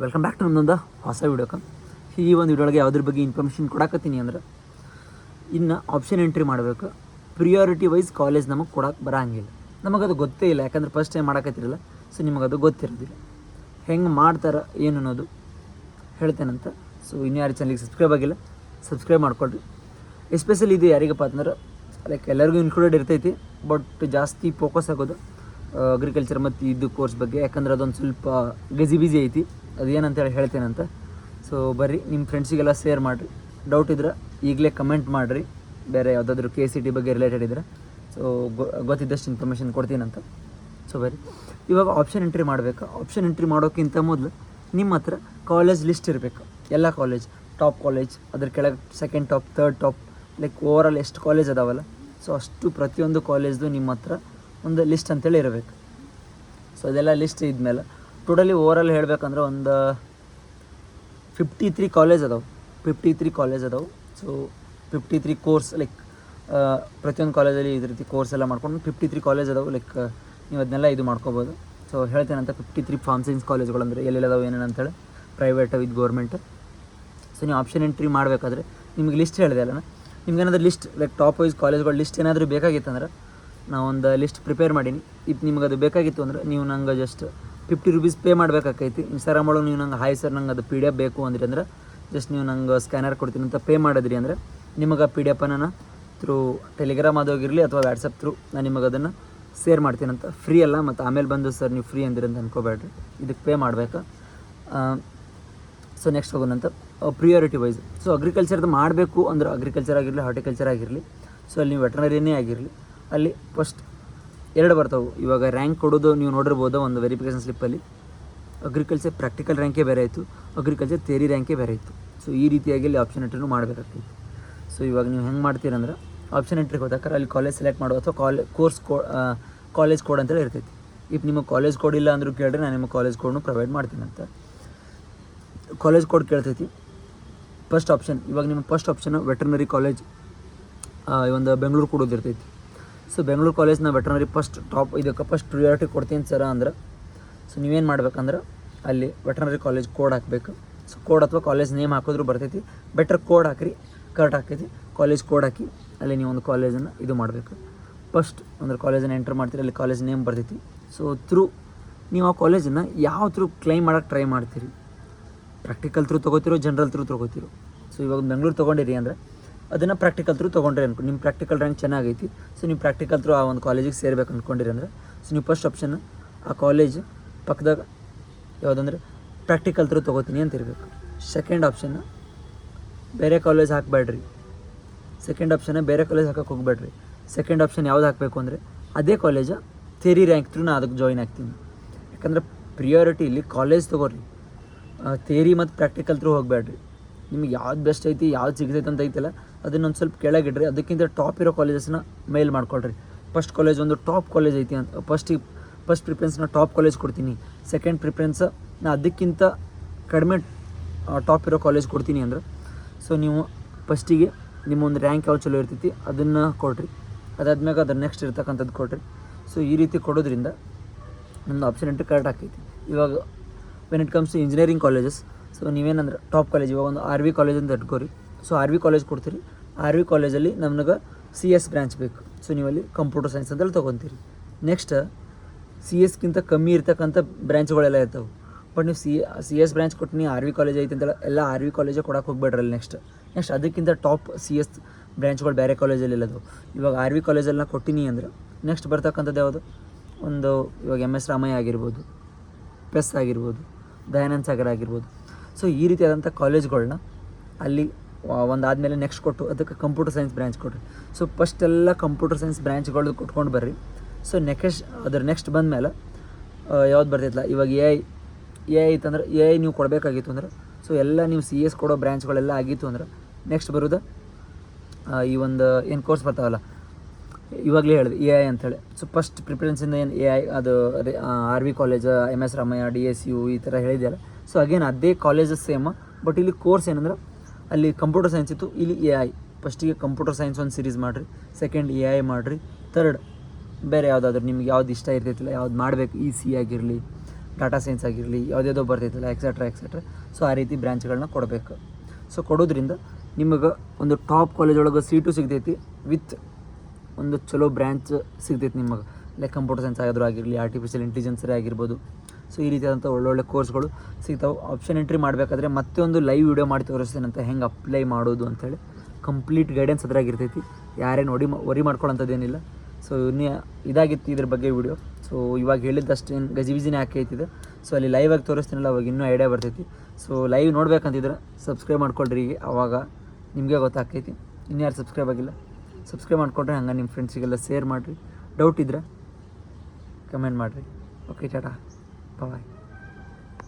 Welcome back to ನನ್ನೊಂದು ಹೊಸ ವಿಡಿಯೋಕ್ಕೆ. ಈ ಒಂದು ವಿಡಿಯೋಗೆ ಯಾವುದ್ರ ಬಗ್ಗೆ ಇನ್ಫಾರ್ಮೇಷನ್ ಕೊಡಕತ್ತೀನಿ ಅಂದ್ರೆ, ಇನ್ನು ಆಪ್ಷನ್ ಎಂಟ್ರಿ ಮಾಡಬೇಕು. ಪ್ರಿಯಾರಿಟಿ ವೈಸ್ ಕಾಲೇಜ್ ನಮಗೆ ಕೊಡೋಕೆ ಬರೋಂಗಿಲ್ಲ. ನಮಗದು ಗೊತ್ತೇ ಇಲ್ಲ, ಯಾಕಂದ್ರೆ ಫಸ್ಟ್ ಟೈಮ್ ಮಾಡಕತ್ತಿರಲ್ಲ. ಸೊ ನಿಮಗದು ಗೊತ್ತಿರೋದಿಲ್ಲ ಹೆಂಗೆ ಮಾಡ್ತಾರೆ ಏನು ಅನ್ನೋದು ಹೇಳ್ತೇನಂತ. ಸೊ ಇನ್ನು ಯಾರು ಚಾನಲ್ಗೆ ಸಬ್ಸ್ಕ್ರೈಬ್ ಆಗಿಲ್ಲ, ಸಬ್ಸ್ಕ್ರೈಬ್ ಮಾಡ್ಕೊಳ್ರಿ. ಎಸ್ಪೆಷಲಿ ಇದು ಯಾರಿಗಪ್ಪ ಅಂತಂದ್ರೆ, ಲೈಕ್ ಎಲ್ಲರಿಗೂ ಇನ್ಕ್ಲೂಡೆಡ್ ಇರ್ತೈತಿ, ಬಟ್ ಜಾಸ್ತಿ ಫೋಕಸ್ ಆಗೋದು ಅಗ್ರಿಕಲ್ಚರ್ ಮತ್ತು ಇದು ಕೋರ್ಸ್ ಬಗ್ಗೆ. ಯಾಕಂದ್ರೆ ಅದೊಂದು ಸ್ವಲ್ಪ ಬಿಸಿ ಐತಿ. ಅದೇನಂತೇಳಿ ಹೇಳ್ತೇನಂತ. ಸೊ ಬರ್ರಿ, ನಿಮ್ಮ ಫ್ರೆಂಡ್ಸಿಗೆಲ್ಲ ಶೇರ್ ಮಾಡಿರಿ. ಡೌಟ್ ಇದ್ರೆ ಈಗಲೇ ಕಮೆಂಟ್ ಮಾಡಿರಿ, ಬೇರೆ ಯಾವುದಾದ್ರೂ KCT ಬಗ್ಗೆ ರಿಲೇಟೆಡ್ ಇದ್ರೆ. ಸೊ ಗೊತ್ತಿದ್ದಷ್ಟು ಇನ್ಫಾರ್ಮೇಷನ್ ಕೊಡ್ತೀನಂತ. ಸೊ ಬರ್ರಿ, ಇವಾಗ ಆಪ್ಷನ್ ಎಂಟ್ರಿ ಮಾಡಬೇಕು. ಆಪ್ಷನ್ ಎಂಟ್ರಿ ಮಾಡೋಕ್ಕಿಂತ ಮೊದಲು ನಿಮ್ಮ ಹತ್ರ ಕಾಲೇಜ್ ಲಿಸ್ಟ್ ಇರಬೇಕು. ಎಲ್ಲ ಕಾಲೇಜ್, ಟಾಪ್ ಕಾಲೇಜ್, ಅದ್ರ ಕೆಳಗೆ second top, third top, like overall ಎಷ್ಟು ಕಾಲೇಜ್ ಅದಾವಲ್ಲ, ಸೊ ಅಷ್ಟು ಪ್ರತಿಯೊಂದು ಕಾಲೇಜ್ದು ನಿಮ್ಮ ಹತ್ರ ಒಂದು ಲಿಸ್ಟ್ ಅಂತೇಳಿ ಇರಬೇಕು. ಸೊ ಅದೆಲ್ಲ ಲಿಸ್ಟ್ ಇದ್ಮೇಲೆ ಟೋಟಲಿ ಓವರಾಲ್ ಹೇಳಬೇಕಂದ್ರೆ ಒಂದು 53 ಕಾಲೇಜ್ ಅದಾವೆ. 53 ಕಾಲೇಜ್ ಅದಾವೆ. ಸೊ 53 ಕೋರ್ಸ್, ಲೈಕ್ ಪ್ರತಿಯೊಂದು ಕಾಲೇಜಲ್ಲಿ ಇದೇ ರೀತಿ ಕೋರ್ಸ್ ಎಲ್ಲ ಮಾಡ್ಕೊಂಡು 53 ಕಾಲೇಜ್ ಅದಾವೆ. ಲೈಕ್ ನೀವು ಅದನ್ನೆಲ್ಲ ಇದು ಮಾಡ್ಕೋಬೋದು. ಸೊ ಹೇಳ್ತೇನಂತ, 53 ಫಾರ್ಮ್ ಸೈನ್ಸ್ ಕಾಲೇಜ್ಗಳು ಅಂದರೆ ಎಲ್ಲೆಲ್ಲದಾವೆ ಏನೇನು ಅಂತೇಳಿ, ಪ್ರೈವೇಟ್ ವಿತ್ ಗೌರ್ಮೆಂಟ್. ಸೊ ನೀವು ಆಪ್ಷನ್ ಎಂಟ್ರಿ ಮಾಡಬೇಕಾದ್ರೆ ನಿಮಗೆ ಲಿಸ್ಟ್ ಹೇಳಿದೆ ಅಲ್ಲ, ನಿಮ್ಗೇನಾದ್ರೂ ಲಿಸ್ಟ್ ಲೈಕ್ ಟಾಪ್ ವೈಸ್ ಕಾಲೇಜ್ಗಳು ಲಿಸ್ಟ್ ಏನಾದರೂ ಬೇಕಾಗಿತ್ತಂದ್ರೆ, ನಾವೊಂದು ಲಿಸ್ಟ್ ಪ್ರಿಪೇರ್ ಮಾಡೀನಿ. ಇದು ನಿಮ್ಗೆ ಅದು ಬೇಕಾಗಿತ್ತು ಅಂದ್ರೆ ನೀವು ನಂಗೆ ಜಸ್ಟ್ 50 ರೂಪೀಸ್ ಪೇ ಮಾಡಬೇಕಾಕೈತಿ. ಇನ್ಸ್ಟಾಗ್ರಾಮ್ ಒಳಗೆ ನೀವು ನಂಗೆ ಹಾಯ್ ಸರ್, ನಂಗೆ ಅದು PDF ಬೇಕು ಅಂದ್ರಿ ಅಂದ್ರೆ ಜಸ್ಟ್ ನೀವು ನಂಗೆ ಸ್ಕ್ಯಾನರ್ ಕೊಡ್ತೀನಿ ಅಂತ ಪೇ ಮಾಡಿದ್ರಿ ಅಂದರೆ ನಿಮಗೆ PDF ನಾನು ಥ್ರೂ ಟೆಲಿಗ್ರಾಮ್ ಅದೋಗಿರಲಿ ಅಥವಾ ವಾಟ್ಸಪ್ ಥ್ರೂ ನಾನು ನಿಮಗೆ ಅದನ್ನು ಶೇರ್ ಮಾಡ್ತೀನಂತ. ಫ್ರೀ ಅಲ್ಲ, ಮತ್ತು ಆಮೇಲೆ ಬಂದು ಸರ್ ನೀವು ಫ್ರೀ ಅಂದಿರಿ ಅಂತ ಅನ್ಕೋಬೇಡ್ರಿ, ಇದಕ್ಕೆ ಪೇ ಮಾಡಬೇಕು. ಸೊ ನೆಕ್ಸ್ಟ್ ಹೋಗೋಣಂತ ಪ್ರಿಯಾರಿಟಿ ವೈಸ್. ಸೊ ಅಗ್ರಿಕಲ್ಚರ್ದು ಮಾಡಬೇಕು ಅಂದ್ರೆ, ಅಗ್ರಿಕಲ್ಚರ್ ಆಗಿರಲಿ, ಹಾರ್ಟಿಕಲ್ಚರ್ ಆಗಿರಲಿ, ಸೊ ಅಲ್ಲಿ ನೀವು ವೆಟರ್ನರಿನೇ ಆಗಿರಲಿ, ಅಲ್ಲಿ ಫಸ್ಟ್ 2 ಬರ್ತಾವೆ. ಇವಾಗ ರ್ಯಾಂಕ್ ಕೊಡೋದು ನೀವು ನೋಡಿರ್ಬೋದು ಒಂದು ವೆರಿಫಿಕೇಷನ್ ಸ್ಲಿಪ್ಪಲ್ಲಿ. ಅಗ್ರಿಕಲ್ಚರ್ ಪ್ರಾಕ್ಟಿಕಲ್ ರ್ಯಾಂಕೇ ಬೇರೆ ಆಯಿತು, ಅಗ್ರಿಕಲ್ಚರ್ ಥಿಯರಿ ರ್ಯಾಂಕೇ ಬೇರೆ ಇತ್ತು. ಸೊ ಈ ರೀತಿಯಾಗಿ ಅಲ್ಲಿ ಆಪ್ಷನ್ ಎಂಟ್ರಿನೂ ಮಾಡಬೇಕಾಗ್ತೈತಿ. ಸೊ ಇವಾಗ ನೀವು ಹೆಂಗೆ ಮಾಡ್ತೀರಂದ್ರೆ, ಆಪ್ಷನ್ ಎಂಟ್ರಿಗೆ ಹೋದಾಕರೆ ಅಲ್ಲಿ ಕಾಲೇಜ್ ಸೆಲೆಕ್ಟ್ ಮಾಡೋ ಅಥವಾ ಕಾಲೇಜ್ ಕೋಡ್ ಅಂತೇಳಿ ಇರ್ತೈತಿ. ಈಗ ನಿಮಗೆ ಕಾಲೇಜ್ ಕೋಡ್ ಇಲ್ಲ ಅಂದರೂ ಕೇಳಿದ್ರೆ ನಾನು ನಿಮ್ಮ ಕಾಲೇಜ್ ಕೋಡ್ನು ಪ್ರೊವೈಡ್ ಮಾಡ್ತೀನಿ ಅಂತ. ಕಾಲೇಜ್ ಕೋಡ್ ಕೇಳ್ತೈತಿ. ಫಸ್ಟ್ ಆಪ್ಷನ್, ಇವಾಗ ನಿಮ್ಮ ಫಸ್ಟ್ ಆಪ್ಷನ್ ವೆಟರ್ನರಿ ಕಾಲೇಜ್ ಒಂದು ಬೆಂಗಳೂರು ಕೊಡೋದಿರ್ತೈತಿ. ಸೊ ಬೆಂಗಳೂರು ಕಾಲೇಜ್ನ ವೆಟರ್ನರಿ ಫಸ್ಟ್ ಟಾಪ್, ಇದಕ್ಕೆ ಫಸ್ಟ್ ಪ್ರಿಯಾರಿಟಿ ಕೊಡ್ತೀನಿ ಸರ ಅಂದ್ರೆ, ಸೊ ನೀವೇನು ಮಾಡ್ಬೇಕಂದ್ರೆ ಅಲ್ಲಿ ವೆಟರ್ನರಿ ಕಾಲೇಜ್ ಕೋಡ್ ಹಾಕಬೇಕು. ಸೊ ಕೋಡ್ ಅಥವಾ ಕಾಲೇಜ್ ನೇಮ್ ಹಾಕಿದ್ರೂ ಬರ್ತೈತಿ. ಬೆಟರ್ ಕೋಡ್ ಹಾಕಿರಿ, ಕರೆಕ್ಟ್ ಹಾಕೈತಿ. ಕಾಲೇಜ್ ಕೋಡ್ ಹಾಕಿ ಅಲ್ಲಿ ನೀವು ಒಂದು ಕಾಲೇಜನ್ನು ಇದು ಮಾಡಬೇಕು. ಫಸ್ಟ್ ಅಂದ್ರೆ ಕಾಲೇಜನ್ನು ಎಂಟರ್ ಮಾಡ್ತೀರಿ, ಅಲ್ಲಿ ಕಾಲೇಜ್ ನೇಮ್ ಬರ್ತೈತಿ. ಸೊ ನೀವು ಆ ಕಾಲೇಜನ್ನು ಯಾವ ಥ್ರೂ ಕ್ಲೈಮ್ ಮಾಡೋಕ್ಕೆ ಟ್ರೈ ಮಾಡ್ತೀರಿ, ಪ್ರಾಕ್ಟಿಕಲ್ ಥ್ರೂ ತೊಗೋತಿರೋ, ಜನರಲ್ ಥ್ರೂ ತೊಗೋತಿರೋ. ಸೊ ಇವಾಗ ಬೆಂಗಳೂರು ತೊಗೊಂಡಿರಿ ಅಂದರೆ ಅದನ್ನು ಪ್ರಾಕ್ಟಿಕಲ್ ಥ್ರೂ ತೊಗೊಂಡ್ರಿ ಅನ್ಕೊ, ನಿಮ್ಮ ಪ್ರಾಕ್ಟಿಕಲ್ ರ್ಯಾಂಕ್ ಚೆನ್ನಾಗೈತಿ. ಸೊ ನೀವು ಪ್ರಾಕ್ಟಿಕಲ್ ಥ್ರೂ ಆ ಒಂದು ಕಾಲೇಜಿಗೆ ಸೇರ್ಬೇಕು ಅಂದ್ಕೊಂಡಿರಿ ಅಂದರೆ, ಸೊ ನೀವು ಫಸ್ಟ್ ಆಪ್ಷನ್ ಆ ಕಾಲೇಜ್ ಪಕ್ಕದಾಗ ಯಾವುದಂದ್ರೆ ಪ್ರಾಕ್ಟಿಕಲ್ ಥ್ರೂ ತೊಗೋತೀನಿ ಅಂತ ಇರಬೇಕು. ಸೆಕೆಂಡ್ ಆಪ್ಷನ್ ಬೇರೆ ಕಾಲೇಜ್ ಹಾಕಬೇಡ್ರಿ. ಸೆಕೆಂಡ್ ಆಪ್ಷನ್ ಬೇರೆ ಕಾಲೇಜ್ ಹಾಕಕ್ಕೆ ಹೋಗ್ಬೇಡ್ರಿ. ಸೆಕೆಂಡ್ ಆಪ್ಷನ್ ಯಾವ್ದು ಹಾಕಬೇಕು ಅಂದರೆ ಅದೇ ಕಾಲೇಜ ಥಿಯರಿ ರ್ಯಾಂಕ್ ಥ್ರೂ ನಾನು ಅದಕ್ಕೆ ಜಾಯ್ನ್ ಆಗ್ತೀನಿ. ಯಾಕಂದರೆ ಪ್ರಿಯಾರಿಟಿ ಇಲ್ಲಿ ಕಾಲೇಜ್ ತೊಗೊಳ್ರಿ, ಥಿಯರಿ ಮತ್ತು ಪ್ರಾಕ್ಟಿಕಲ್ ಥ್ರೂ ಹೋಗಬೇಡ್ರಿ. ನಿಮಗೆ ಯಾವ್ದು ಬೆಸ್ಟ್ ಐತಿ, ಯಾವ್ದು ಸಿಗ್ತೈತೆ ಅಂತ ಐತಲ್ಲ ಅದನ್ನೊಂದು ಸ್ವಲ್ಪ ಕೆಳಗಿಡ್ರಿ. ಅದಕ್ಕಿಂತ ಟಾಪ್ ಇರೋ ಕಾಲೇಜಸ್ನ ಮೇಲ್ ಮಾಡ್ಕೊಳ್ರಿ. ಫಸ್ಟ್ ಕಾಲೇಜ್ ಒಂದು ಟಾಪ್ ಕಾಲೇಜ್ ಐತಿ ಅಂತ ಫಸ್ಟ್ ಪ್ರಿಫರೆನ್ಸ್ ನಾನು ಟಾಪ್ ಕಾಲೇಜ್ ಕೊಡ್ತೀನಿ. ಸೆಕೆಂಡ್ ಪ್ರಿಫರೆನ್ಸ್ ನಾನು ಅದಕ್ಕಿಂತ ಕಡಿಮೆ ಟಾಪ್ ಇರೋ ಕಾಲೇಜ್ ಕೊಡ್ತೀನಿ ಅಂದ್ರೆ, ಸೊ ನೀವು ಫಸ್ಟಿಗೆ ನಿಮ್ಮ ಒಂದು ರ್ಯಾಂಕ್ ಯಾವ್ದು ಚಲೋ ಇರ್ತೈತಿ ಅದನ್ನು ಕೊಡ್ರಿ. ಅದಾದ್ಮೇಲೆ ಅದ್ರ ನೆಕ್ಸ್ಟ್ ಇರ್ತಕ್ಕಂಥದ್ದು ಕೊಡ್ರಿ. ಸೊ ಈ ರೀತಿ ಕೊಡೋದ್ರಿಂದ ನಮ್ಮದು ಆಪ್ಷನ್ ಎಂಟ್ರಿ ಕರೆಕ್ಟ್ ಆಗ್ತೈತಿ. ಇವಾಗ when it comes to engineering colleges, so ನೀವೇನಂದ್ರೆ ಟಾಪ್ ಕಾಲೇಜ್, ಇವಾಗ ಒಂದು RV ಕಾಲೇಜ್ ಅಂತ ಇಟ್ಕೋರಿ. ಸೊ RV ಕಾಲೇಜ್ ಕೊಡ್ತೀರಿ. RV ಕಾಲೇಜಲ್ಲಿ ನಮ್ಗೆ CS ಬ್ರ್ಯಾಂಚ್ ಬೇಕು. ಸೊ ನೀವಲ್ಲಿ ಕಂಪ್ಯೂಟರ್ ಸೈನ್ಸ್ ಅಂತೇಳಿ ತೊಗೊತೀರಿ. ನೆಕ್ಸ್ಟ್ CSಗಿಂತ ಕಮ್ಮಿ ಇರ್ತಕ್ಕಂಥ ಬ್ರ್ಯಾಂಚ್ಗಳೆಲ್ಲ ಇರ್ತವೆ. ಬಟ್ ನೀವು CS ಬ್ರ್ಯಾಂಚ್ ಕೊಟ್ಟು ನೀವು RV ಕಾಲೇಜ್ ಐತಿ ಅಂತೆಲ್ಲ ಎಲ್ಲ RV ಕಾಲೇಜೇ ಕೊಡೋಕೆ ಹೋಗ್ಬೇಡ್ರಲ್ಲಿ. ನೆಕ್ಸ್ಟ್ ಅದಕ್ಕಿಂತ ಟಾಪ್ CS ಬ್ರ್ಯಾಂಚ್ಗಳು ಬೇರೆ ಕಾಲೇಜಲ್ಲಿ ಇಲ್ಲದು. ಇವಾಗ RV ಕಾಲೇಜಲ್ಲಿ ಕೊಟ್ಟಿನಿ ಅಂದ್ರೆ ನೆಕ್ಸ್ಟ್ ಬರ್ತಕ್ಕಂಥದ್ದು ಯಾವುದು, ಒಂದು ಇವಾಗ MS ರಾಮಯ್ಯ ಆಗಿರ್ಬೋದು, PES ಆಗಿರ್ಬೋದು, ದಯಾನಂದ ಸಾಗರ್ ಆಗಿರ್ಬೋದು. ಸೊ ಈ ರೀತಿಯಾದಂಥ ಕಾಲೇಜ್ಗಳನ್ನ ಅಲ್ಲಿ ಒಂದಾದಮೇಲೆ ನೆಕ್ಸ್ಟ್ ಕೊಟ್ಟು ಅದಕ್ಕೆ ಕಂಪ್ಯೂಟರ್ ಸೈನ್ಸ್ ಬ್ರ್ಯಾಂಚ್ ಕೊಡ್ರಿ. ಸೊ ಫಸ್ಟ್ ಎಲ್ಲ ಕಂಪ್ಯೂಟರ್ ಸೈನ್ಸ್ ಬ್ರ್ಯಾಂಚ್ಗಳು ಕೊಟ್ಕೊಂಡು ಬರ್ರಿ. ಸೊ ನೆಕ್ಸ್ಟ್ ಬಂದಮೇಲೆ ಯಾವ್ದು ಬರ್ತೈತಲ್ಲ, ಇವಾಗ AI ಐತಂದ್ರೆ AI ನೀವು ಕೊಡಬೇಕಾಗಿತ್ತು ಅಂದ್ರೆ, ಸೊ ಎಲ್ಲ ನೀವು CS ಕೊಡೋ ಬ್ರ್ಯಾಂಚ್ಗಳೆಲ್ಲ ಆಗಿತ್ತು ಅಂದ್ರೆ ನೆಕ್ಸ್ಟ್ ಬರೋದು ಈ ಒಂದು ಏನು ಕೋರ್ಸ್ ಬರ್ತಾವಲ್ಲ, ಇವಾಗಲೇ ಹೇಳಿದೆ AI ಅಂಥೇಳಿ. ಸೊ ಫಸ್ಟ್ ಪ್ರಿಫರೆನ್ಸಿಂದ ಏನು AI ಅದು RV college, MS Ramaiah, DSU ಈ ಥರ ಹೇಳಿದೆಯಲ್ಲ. ಸೊ ಅಗೇನ್ ಅದೇ ಕಾಲೇಜಸ್ ಸೇಮ್, ಬಟ್ ಇಲ್ಲಿ ಕೋರ್ಸ್ ಏನಂದ್ರೆ ಅಲ್ಲಿ ಕಂಪ್ಯೂಟರ್ ಸೈನ್ಸ್ ಇತ್ತು, ಇಲ್ಲಿ AI. ಫಸ್ಟಿಗೆ ಕಂಪ್ಯೂಟರ್ ಸೈನ್ಸ್ ಒಂದು ಸೀರೀಸ್ ಮಾಡಿರಿ, ಸೆಕೆಂಡ್ AI ಮಾಡಿರಿ, ಥರ್ಡ್ ಬೇರೆ ಯಾವುದಾದ್ರೂ ನಿಮ್ಗೆ ಯಾವ್ದು ಇಷ್ಟ ಇರ್ತೈತಿಲ್ಲ, ಯಾವ್ದು ಮಾಡಬೇಕು, EC ಆಗಿರಲಿ ಡಾಟಾ ಸೈನ್ಸ್ ಆಗಿರಲಿ ಯಾವುದೇದೋ ಬರ್ತೈತಲ್ಲ ಎಕ್ಸೆಟ್ರಾ. ಸೊ ಆ ರೀತಿ ಬ್ರ್ಯಾಂಚ್ಗಳನ್ನ ಕೊಡಬೇಕು. ಸೊ ಕೊಡೋದ್ರಿಂದ ನಿಮಗೆ ಒಂದು ಟಾಪ್ ಕಾಲೇಜ್ ಒಳಗೆ ಸೀಟು ಸಿಗ್ತೈತಿ, ವಿತ್ ಒಂದು ಚಲೋ ಬ್ರ್ಯಾಂಚ್ ಸಿಗ್ತೈತಿ ನಿಮಗೆ. ಲೈಕ್ ಕಂಪ್ಯೂಟರ್ ಸೈನ್ಸ್ ಆದರೂ ಆಗಿರಲಿ, ಆರ್ಟಿಫಿಷಿಯಲ್ ಇಂಟೆಲಿಜೆನ್ಸರೇ ಆಗಿರ್ಬೋದು. ಸೊ ಈ ರೀತಿಯಾದಂಥ ಒಳ್ಳೊಳ್ಳೆ ಕೋರ್ಸ್ಗಳು ಸಿಗ್ತಾವೆ. ಆಪ್ಷನ್ ಎಂಟ್ರಿ ಮಾಡಬೇಕಾದ್ರೆ ಮತ್ತೆ ಒಂದು ಲೈವ್ ವೀಡಿಯೋ ಮಾಡಿ ತೋರಿಸ್ತೇನಂತ ಹೆಂಗೆ ಅಪ್ಲೈ ಮಾಡೋದು ಅಂಥೇಳಿ. ಕಂಪ್ಲೀಟ್ ಗೈಡೆನ್ಸ್ ಅದ್ರಾಗಿರ್ತೈತಿ, ಯಾರೇ ನೋಡಿ ವರಿ ಮಾಡ್ಕೊಳ್ಳೋಂಥದ್ದೇನಿಲ್ಲ. ಸೊ ಇದಾಗಿತ್ತು ಇದ್ರ ಬಗ್ಗೆ ವಿಡಿಯೋ. ಸೊ ಇವಾಗ ಹೇಳಿದ್ದಷ್ಟೇನು ಗಜಿಬಿಜಿನೇ ಹಾಕೈತಿದೆ. ಸೊ ಅಲ್ಲಿ ಲೈವಾಗಿ ತೋರಿಸ್ತೀನಲ್ಲ ಅವಾಗ ಇನ್ನೂ ಐಡಿಯಾ ಬರ್ತೈತಿ. ಸೊ ಲೈವ್ ನೋಡ್ಬೇಕಂತಿದ್ರೆ ಸಬ್ಸ್ಕ್ರೈಬ್ ಮಾಡ್ಕೊಳ್ರಿ, ಈಗ ಅವಾಗ ನಿಮಗೆ ಗೊತ್ತಾಗ್ತೈತಿ. ಇನ್ಯಾರು ಸಬ್ಸ್ಕ್ರೈಬ್ ಆಗಿಲ್ಲ, ಸಬ್ಸ್ಕ್ರೈಬ್ ಮಾಡಿಕೊಂಡ್ರೆ ಹಂಗೆ ನಿಮ್ಮ ಫ್ರೆಂಡ್ಸಿಗೆಲ್ಲ ಶೇರ್ ಮಾಡಿರಿ. ಡೌಟ್ ಇದ್ದರೆ ಕಮೆಂಟ್ ಮಾಡಿರಿ. ಓಕೆ, ಟಾಟಾ, ಬಾಯ್.